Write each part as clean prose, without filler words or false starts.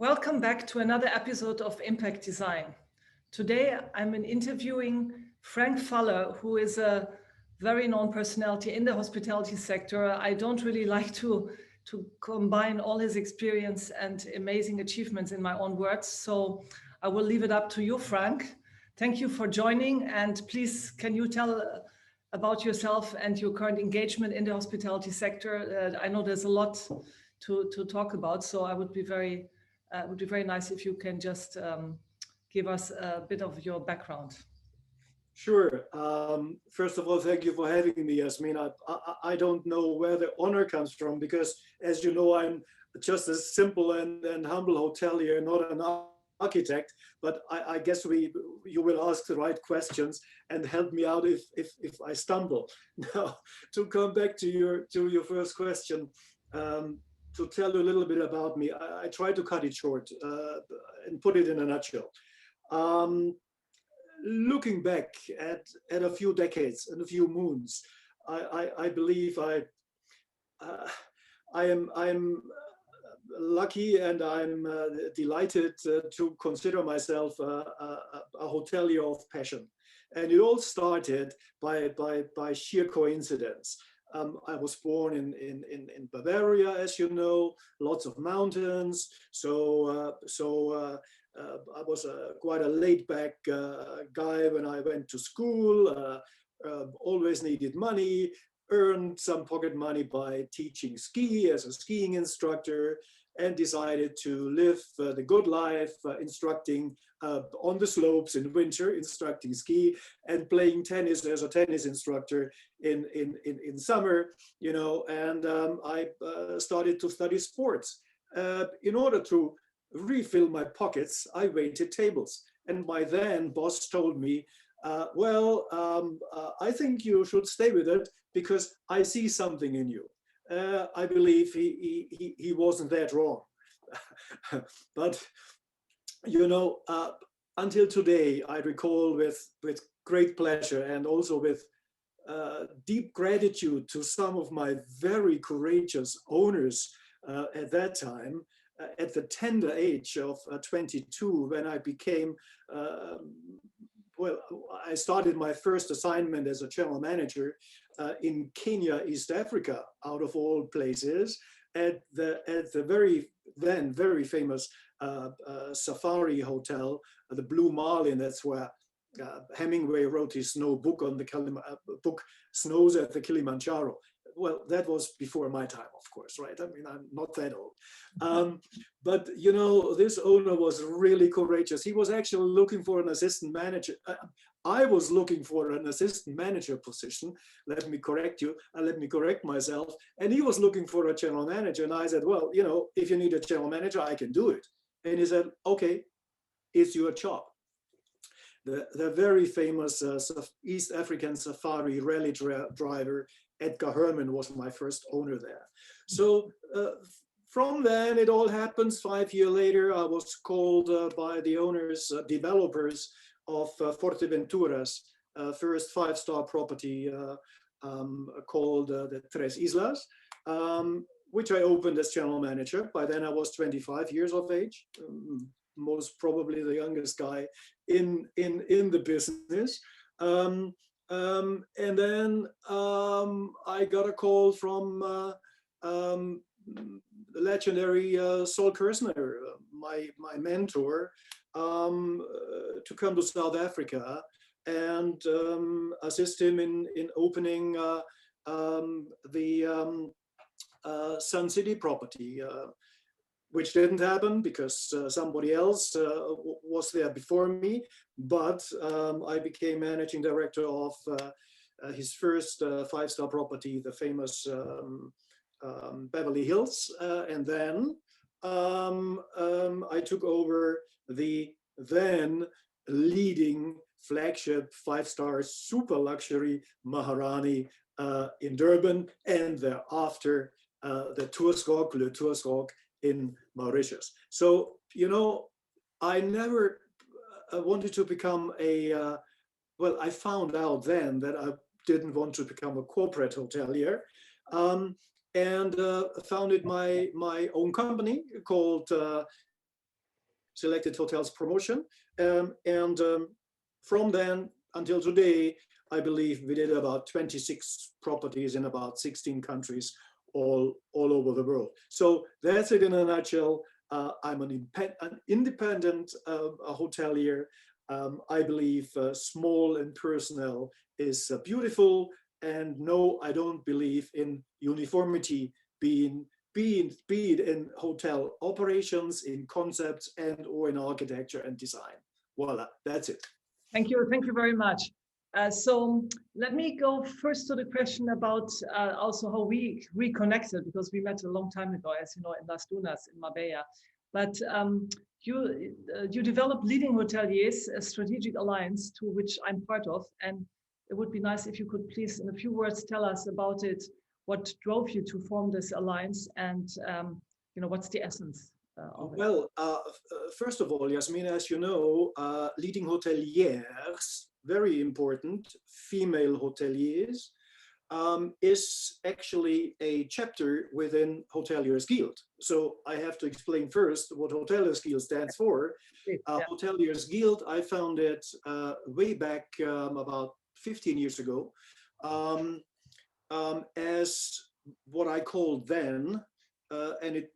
Welcome back to another episode of Impact Design. Today I'm interviewing Frank Pfaller, who is a very known personality in the hospitality sector. I don't really like to combine all his experience and amazing achievements in my own words, so I will leave it up to you, Frank. Thank you for joining, and please can you tell about yourself and your current engagement in the hospitality sector? I know there's a lot to talk about, so I would be it would be very nice if you can just give us a bit of your background. Sure. First of all, thank you for having me, Yasmin. I don't know where the honor comes from because, as you know, I'm just a simple and humble hotelier, not an architect. But I guess you will ask the right questions and help me out if I stumble. Now, to come back to your first question. To tell you a little bit about me, I try to cut it short and put it in a nutshell. Looking back at a few decades and a few moons, I believe I'm lucky and I'm delighted to consider myself a hotelier of passion. And it all started by sheer coincidence. I was born in Bavaria, as you know, lots of mountains. So I was quite a laid-back guy when I went to school. Always needed money. Earned some pocket money by teaching ski as a skiing instructor, and decided to live the good life, instructing on the slopes in winter, instructing ski, and playing tennis as a tennis instructor in summer, you know, and I started to study sports. In order to refill my pockets, I waited tables. And my then boss told me, I think you should stay with it because I see something in you. I believe he wasn't that wrong. But, you know, until today, I recall with great pleasure and also with deep gratitude to some of my very courageous owners at that time, at the tender age of 22, when I became I started my first assignment as a general manager in Kenya, East Africa, out of all places, at the very famous safari hotel, the Blue Marlin. That's where Hemingway wrote his snow book on the book Snows at the Kilimanjaro. Well, that was before my time, of course, right? I mean, I'm not that old. But, you know, this owner was really courageous. He was actually looking for an assistant manager. I was looking for an assistant manager position. Let me correct you. Let me correct myself. And he was looking for a general manager. And I said, well, you know, if you need a general manager, I can do it. And he said, okay, it's your job. The very famous East African safari rally driver, Edgar Herman, was my first owner there. So from then it all happens. 5 years later, I was called by the owners, developers of Forteventura's first 5-star property called the Tres Islas, which I opened as general manager. By then I was 25 years of age, most probably the youngest guy in the business. And then I got a call from the legendary Saul Kersner, my mentor, to come to South Africa and assist him in opening the Sun City property, which didn't happen because somebody else was there before me. But I became managing director of his first 5-star property, the famous Beverly Hills. And then I took over the then leading flagship 5-star super luxury Maharani in Durban, and thereafter the Le Tourskog in Mauritius. So, you know, I never wanted to become I found out then that I didn't want to become a corporate hotelier, and founded my own company called selected hotels promotion. From then until today, I believe we did about 26 properties in about 16 countries all over the world. So that's it in a nutshell. I'm an independent hotelier. I believe small and personal is beautiful. And no, I don't believe in uniformity being it in hotel operations, in concepts, and or in architecture and design. Voila, that's it. Thank you very much. So let me go first to the question about also how we reconnected, because we met a long time ago, as you know, in Las Dunas in Marbella. But you developed Leading Hoteliers, a strategic alliance to which I'm part of, and it would be nice if you could please, in a few words, tell us about it. What drove you to form this alliance, and what's the essence of it? Well, first of all, Yasmin, as you know, Leading Hotelières, very important, female hoteliers, is actually a chapter within Hoteliers Guild. So I have to explain first what Hoteliers Guild stands for. Hoteliers Guild, I found it way back about 15 years ago as what I called then, and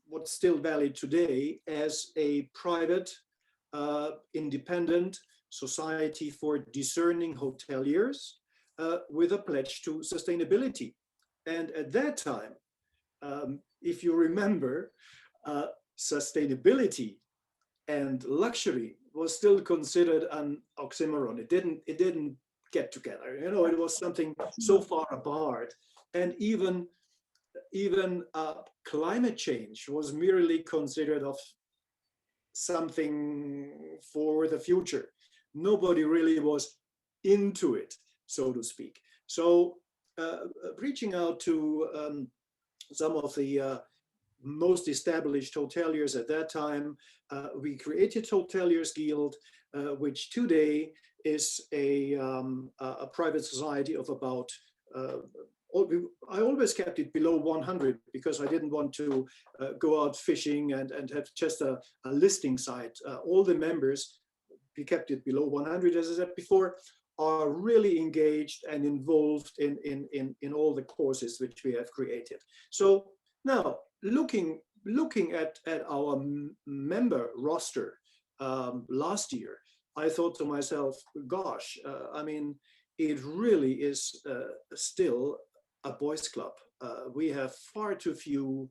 what's still valid today, as a private, independent society for discerning hoteliers with a pledge to sustainability. And at that time, if you remember, sustainability and luxury was still considered an oxymoron. It didn't get together. It was something so far apart. And even climate change was merely considered of something for the future. Nobody really was into it, so to speak. So reaching out to some of the most established hoteliers at that time, we created Hoteliers Guild, which today is a private society of about I always kept it below 100 because I didn't want to go out fishing and have just a listing site. All the members, we kept it below 100, as I said before, are really engaged and involved in all the courses which we have created. So now looking at our member roster last year, I thought to myself, gosh, I mean, it really is still a boys' club. We have far too few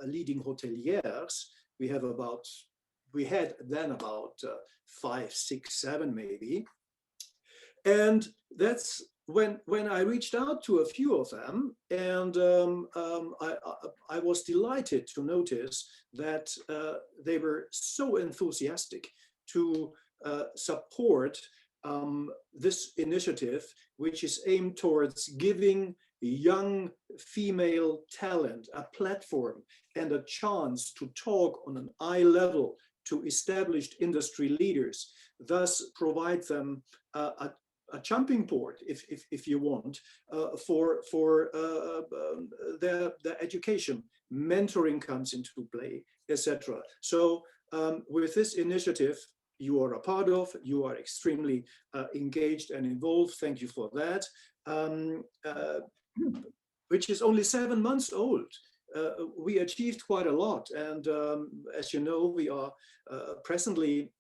leading hoteliers. We had then about 5, 6, 7 maybe. And that's when I reached out to a few of them, and I was delighted to notice that they were so enthusiastic to support this initiative, which is aimed towards giving young female talent a platform and a chance to talk on an eye level to established industry leaders, thus provide them a jumping board, if you want, for their education. Mentoring comes into play, etc. So with this initiative you are a part of, you are extremely engaged and involved. Thank you for that. Which is only 7 months old. We achieved quite a lot, and as you know, we are presently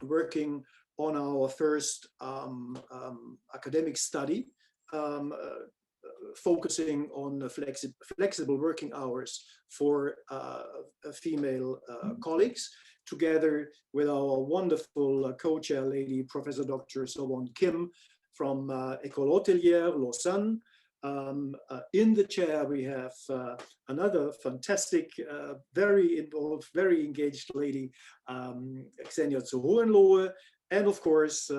working on our first academic study, focusing on flexible working hours for female colleagues, together with our wonderful co-chair lady, Professor Dr. So-Won Kim from École Hôtelière, Lausanne. In the chair, we have another fantastic, very involved, very engaged lady, Xenia zu Hohenlohe. And of course,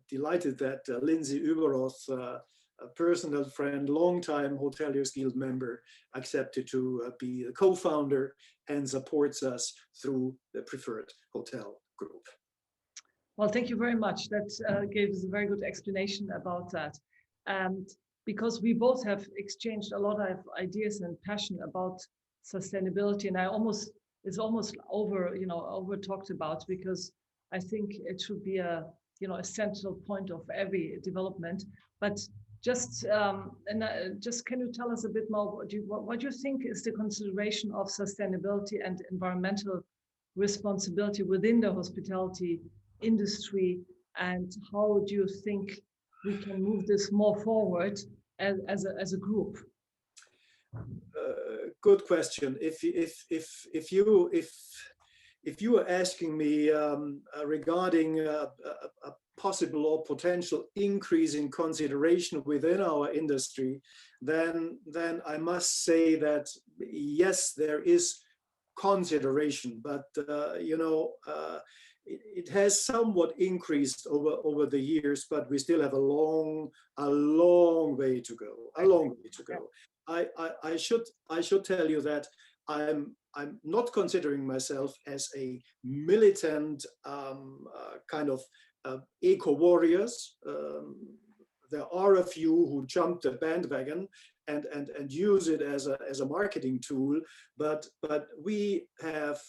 delighted that Lindsay Uberoth, a personal friend, longtime Hoteliers Guild member, accepted to be the co-founder and supports us through the Preferred Hotel Group. Well, thank you very much. That gives a very good explanation about that. And because we both have exchanged a lot of ideas and passion about sustainability, and I almost is almost over talked about, because I think it should be a central point of every development. But just can you tell us a bit more, what do you think is the consideration of sustainability and environmental responsibility within the hospitality industry, and how do you think we can move this more forward as a group? Good question. If you are asking me regarding a possible or potential increase in consideration within our industry, then I must say that yes, there is consideration, but it has somewhat increased over the years, but we still have a long way to go. A long way to go. I should tell you that I'm not considering myself as a militant kind of eco warriors. There are a few who jump the bandwagon and use it as a marketing tool, but we have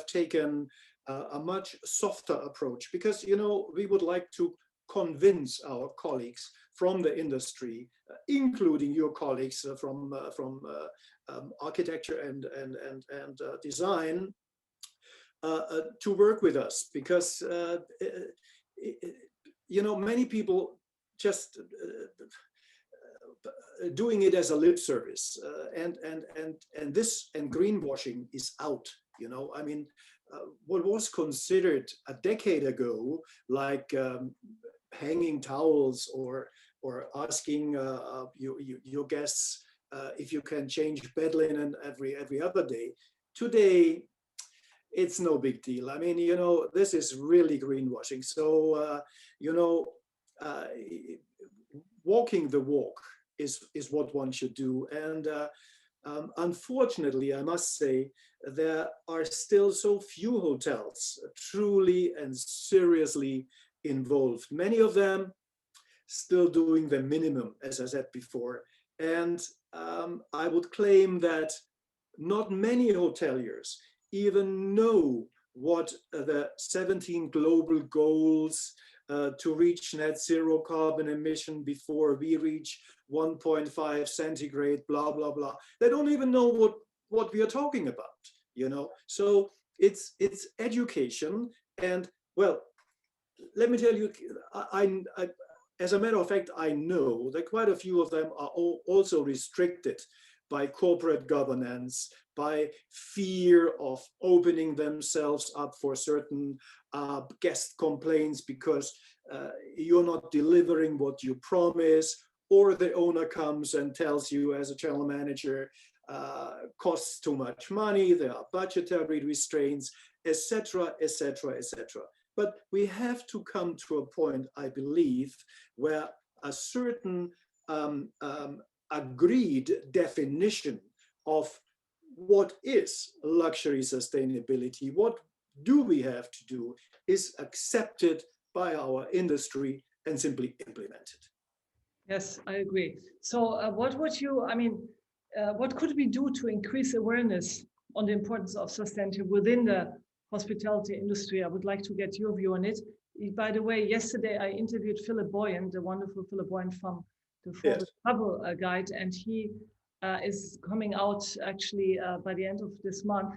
taken a much softer approach, because we would like to convince our colleagues from the industry, including your colleagues from architecture and design, to work with us, because many people just doing it as a lip service, and greenwashing is out. I mean, what was considered a decade ago, like hanging towels or asking your guests if you can change bed linen every other day, today it's no big deal. I mean, this is really greenwashing. So walking the walk is what one should do. And unfortunately, I must say, there are still so few hotels truly and seriously involved. Many of them still doing the minimum, as I said before. And I would claim that not many hoteliers even know what the 17 global goals to reach net zero carbon emission before we reach 1.5 centigrade, blah, blah, blah. They don't even know what we are talking about, So it's education. And well, let me tell you, I as a matter of fact, I know that quite a few of them are also restricted by corporate governance, by fear of opening themselves up for certain guest complaints because you're not delivering what you promise, or the owner comes and tells you as a general manager, costs too much money, there are budgetary restraints, etc., etc., etc. But we have to come to a point, I believe, where a certain agreed definition of what is luxury sustainability, what do we have to do, is accepted by our industry and simply implemented. Yes, I agree. So what could we do to increase awareness on the importance of sustainability within the hospitality industry? I would like to get your view on it. By the way, yesterday I interviewed Philip Boyan, the wonderful Philip Boyan from the Travel Guide, and he is coming out actually by the end of this month.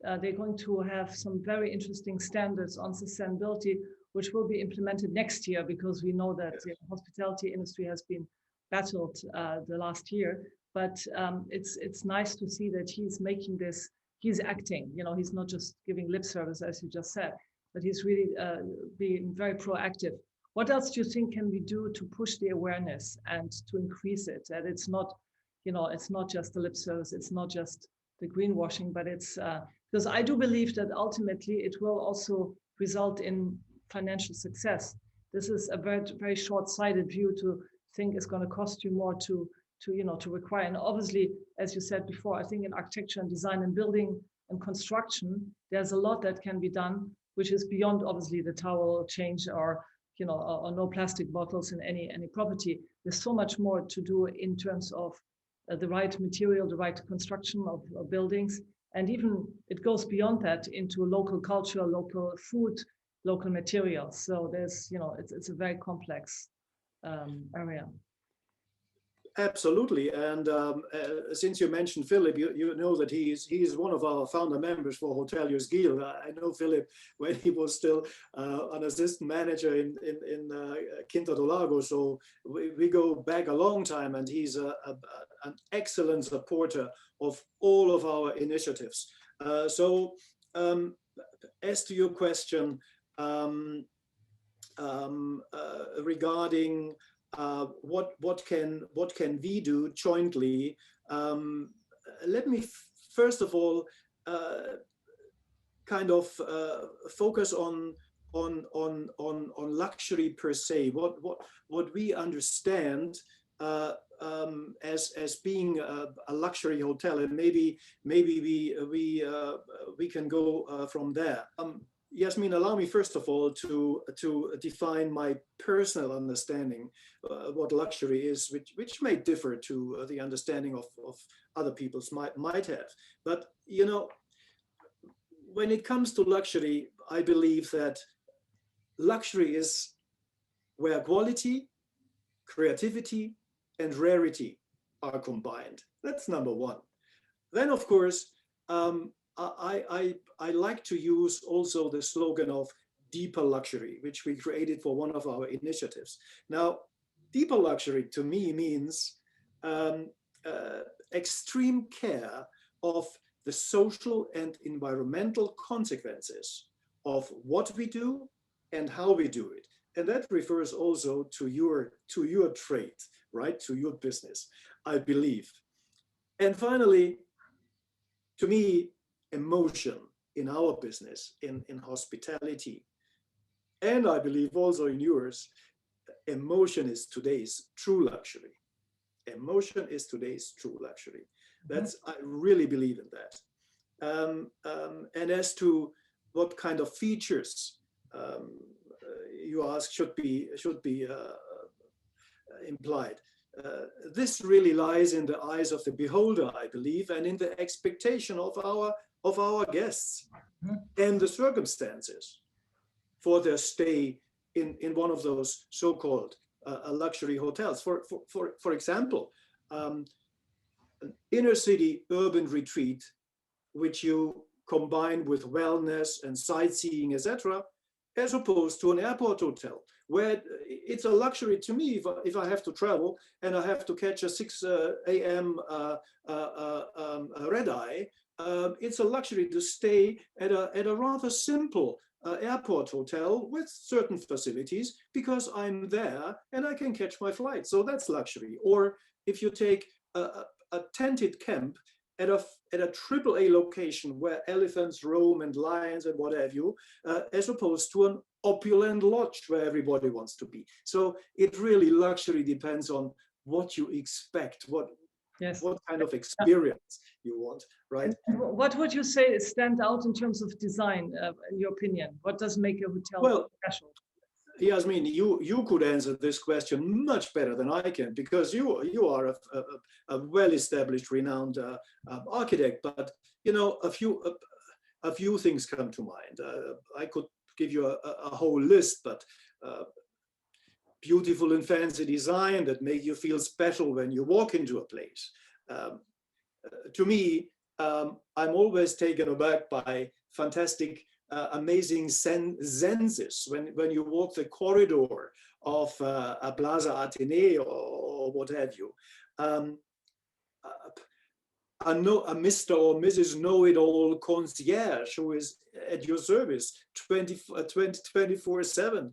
They're going to have some very interesting standards on sustainability, which will be implemented next year, because we know that the hospitality industry has been battled the last year. But it's nice to see that he's making this, he's acting, he's not just giving lip service, as you just said, but he's really being very proactive. What else do you think can we do to push the awareness and to increase it? That it's not, it's not just the lip service, it's not just the greenwashing, but it's, because I do believe that ultimately it will also result in financial success. This is a very, very short-sighted view to think it's going to cost you more to require. And obviously, as you said before, I think in architecture and design and building and construction, there's a lot that can be done, which is beyond obviously the towel change or no plastic bottles in any property. There's so much more to do in terms of the right material, the right construction of buildings. And even it goes beyond that into local culture, local food, local materials. So there's, it's a very complex area. Absolutely, and since you mentioned Philip, you know that he's one of our founder members for Hoteliers Guild. I know Philip when he was still an assistant manager in Quinta do Lago, so we go back a long time, and he's an excellent supporter of all of our initiatives. As to your question regarding what can we do jointly? Let me first of all kind of focus on luxury per se. What we understand as being a luxury hotel, and maybe we can go from there. Yasmin, allow me first of all to define my personal understanding what luxury is, which may differ to the understanding of other people's might have. But when it comes to luxury, I believe that luxury is where quality, creativity, and rarity are combined. That's number one. Then, of course, I like to use also the slogan of deeper luxury, which we created for one of our initiatives. Now, deeper luxury to me means extreme care of the social and environmental consequences of what we do and how we do it. And that refers also to your trade, right? To your business, I believe. And finally, to me, emotion in our business, in hospitality, and I believe also in yours, emotion is today's true luxury. Emotion is today's true luxury. That's, I really believe in that. And as to what kind of features you ask should be implied, this really lies in the eyes of the beholder, I believe, and in the expectation of our guests and the circumstances for their stay in one of those so-called luxury hotels. For example, an inner city urban retreat, which you combine with wellness and sightseeing, etc., as opposed to an airport hotel, where it's a luxury to me if I have to travel and I have to catch a 6 a.m. red eye. It's a luxury to stay at a rather simple airport hotel with certain facilities because I'm there and I can catch my flight. So that's luxury. Or if you take a tented camp at a AAA location where elephants roam and lions and what have you, as opposed to an opulent lodge where everybody wants to be. So it really, luxury depends on what you expect, what kind of experience you want, right? And what would you say stand out in terms of design, in your opinion? What does make a hotel special? Yasmin, you could answer this question much better than I can, because you are a well-established, renowned architect. But a few things come to mind. I could give you a whole list, but beautiful and fancy design that make you feel special when you walk into a place. To me, I'm always taken aback by fantastic, amazing senses when you walk the corridor of a Plaza Athénée or what have you. A Mr. or Mrs. Know-it-all concierge who is at your service 24/7,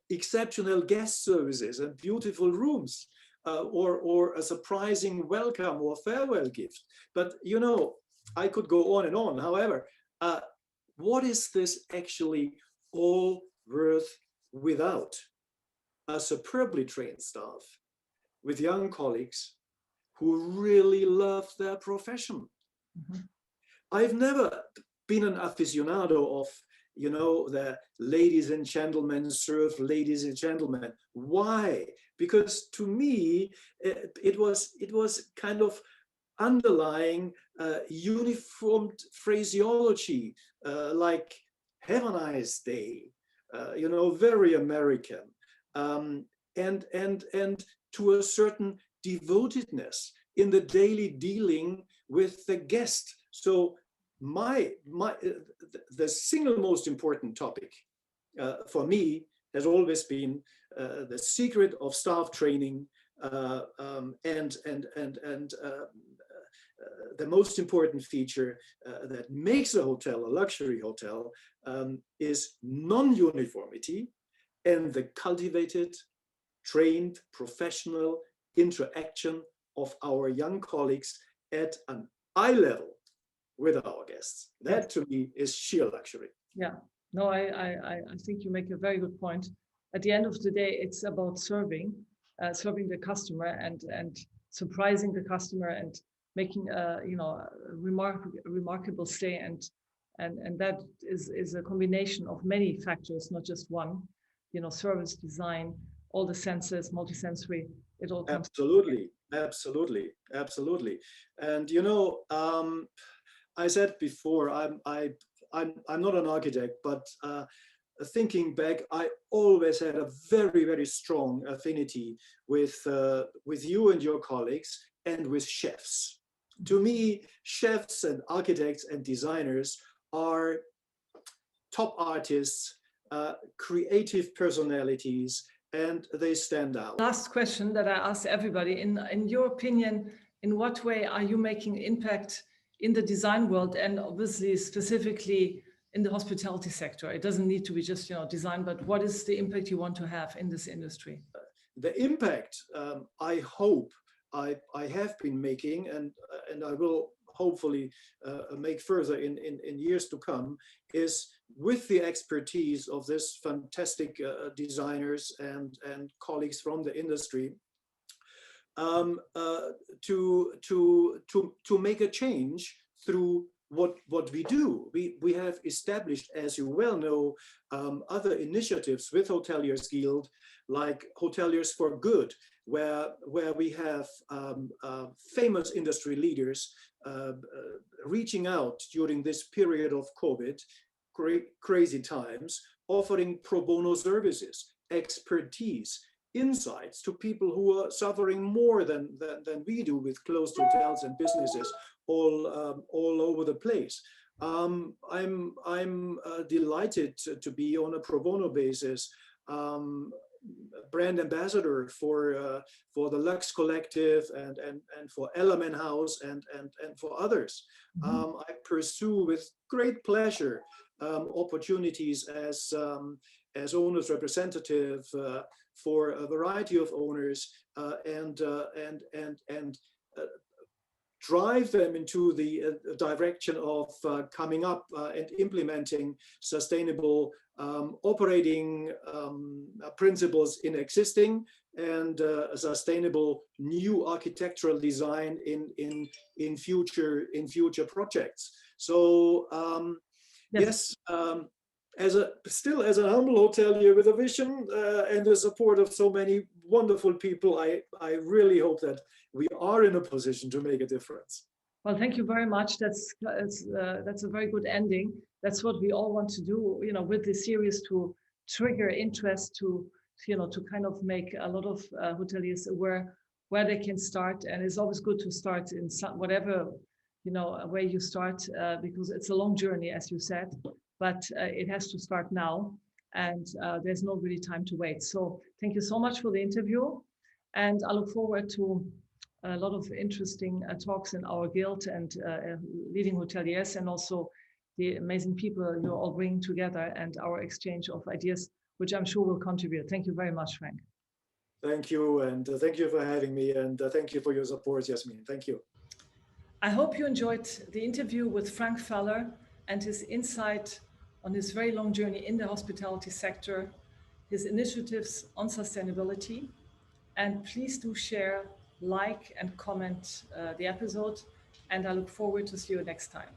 exceptional guest services and beautiful rooms, or a surprising welcome or farewell gift. But I could go on and on. However, what is this actually all worth without a superbly trained staff with young colleagues who really love their profession? Mm-hmm. I've never been an aficionado of, the ladies and gentlemen serve ladies and gentlemen. Why? Because to me, it was kind of underlying uniformed phraseology, like "Have a nice day," very American, and to a certain devotedness in the daily dealing with the guest. So the single most important topic for me has always been the secret of staff training, and the most important feature that makes a hotel a luxury hotel is non-uniformity and the cultivated, trained, professional interaction of our young colleagues at an eye level with our guests. That to me is sheer luxury. Yeah, no, I think you make a very good point. At the end of the day, it's about serving the customer and surprising the customer and making a remarkable stay, and that is a combination of many factors, not just one. Service design, all the senses, multisensory, it all comes. Absolutely. And I said before, I'm not an architect, but thinking back, I always had a very, very strong affinity with you and your colleagues and with chefs. To me, chefs and architects and designers are top artists, creative personalities, and they stand out. Last question that I ask everybody, in your opinion, in what way are you making impact in the design world, and obviously specifically in the hospitality sector? It doesn't need to be just design, but what is the impact you want to have in this industry? The impact I hope I have been making, and I will hopefully make further in years to come, is with the expertise of this fantastic designers and colleagues from the industry, to make a change through what we do. We have established, as you well know, other initiatives with Hoteliers Guild, like Hoteliers for Good, where we have famous industry leaders reaching out during this period of COVID, crazy times, offering pro bono services, expertise, insights to people who are suffering more than we do with closed hotels and businesses all over the place. I'm delighted to be on a pro bono basis, brand ambassador for the Lux Collective and for Element House and for others. Mm-hmm. I pursue with great pleasure opportunities as owners representative for a variety of owners, and drive them into the direction of coming up and implementing sustainable operating principles in existing and sustainable new architectural design in future projects. So yes. As an humble hotelier with a vision and the support of so many wonderful people, I really hope that we are in a position to make a difference. Well, thank you very much. That's a very good ending. That's what we all want to do, with this series, to trigger interest, to kind of make a lot of hoteliers aware where they can start. And it's always good to start in whatever where you start, because it's a long journey, as you said. But it has to start now, and there's no really time to wait. So thank you so much for the interview, and I look forward to a lot of interesting talks in our guild and leading hoteliers, and also the amazing people you're all bringing together, and our exchange of ideas, which I'm sure will contribute. Thank you very much, Frank. Thank you, and thank you for having me, and thank you for your support, Yasmin. Thank you. I hope you enjoyed the interview with Frank Pfaller and his insight on his very long journey in the hospitality sector, his initiatives on sustainability. And please do share, like, and comment the episode. And I look forward to see you next time.